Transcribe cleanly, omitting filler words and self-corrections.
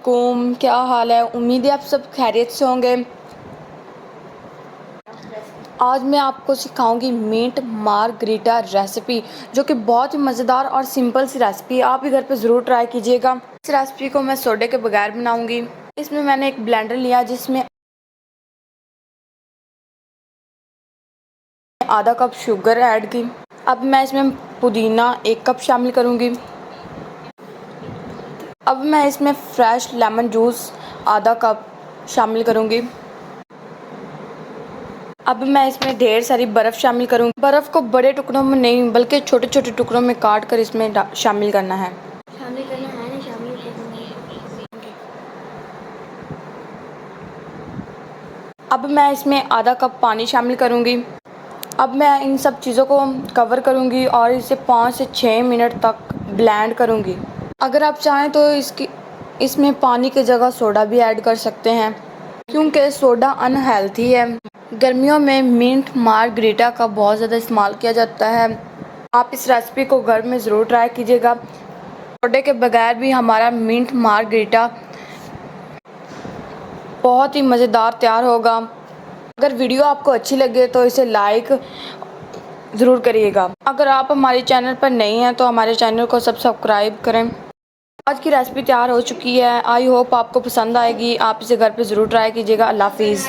वालेकुम, क्या हाल है। उम्मीद है आप सब खैरियत से होंगे। आज मैं आपको सिखाऊंगी मीट मार्गरीटा रेसिपी, जो कि बहुत ही मज़ेदार और सिंपल सी रेसिपी है। आप भी घर पे ज़रूर ट्राई कीजिएगा। इस रेसिपी को मैं सोडे के बगैर बनाऊंगी। इसमें मैंने एक ब्लेंडर लिया जिसमें आधा कप शुगर ऐड की। अब मैं इसमें पुदीना 1 कप शामिल करूंगी। अब मैं इसमें फ्रेश लेमन जूस आधा कप शामिल करूंगी। अब मैं इसमें ढेर सारी बर्फ़ शामिल करूँगी। बर्फ़ को बड़े टुकड़ों में नहीं बल्कि छोटे छोटे टुकड़ों में काट कर इसमें शामिल करना है। अब मैं इसमें आधा कप पानी शामिल करूँगी। अब मैं इन सब चीज़ों को कवर करूँगी और इसे 5 से 6 मिनट तक ब्लेंड करूँगी। अगर आप चाहें तो इसमें पानी की जगह सोडा भी ऐड कर सकते हैं, क्योंकि सोडा अनहेल्थी है। गर्मियों में मिंट मार्गरीटा का बहुत ज़्यादा इस्तेमाल किया जाता है। आप इस रेसिपी को घर में ज़रूर ट्राई कीजिएगा। सोडे के बगैर भी हमारा मिंट मार्गरीटा बहुत ही मज़ेदार तैयार होगा। अगर वीडियो आपको अच्छी लगे तो इसे लाइक ज़रूर करिएगा। अगर आप हमारे चैनल पर नए हैं तो हमारे चैनल को सब्सक्राइब करें। आज की रेसिपी तैयार हो चुकी है। आई होप आपको पसंद आएगी। आप इसे घर पे ज़रूर ट्राई कीजिएगा। अल्लाह हाफिज़।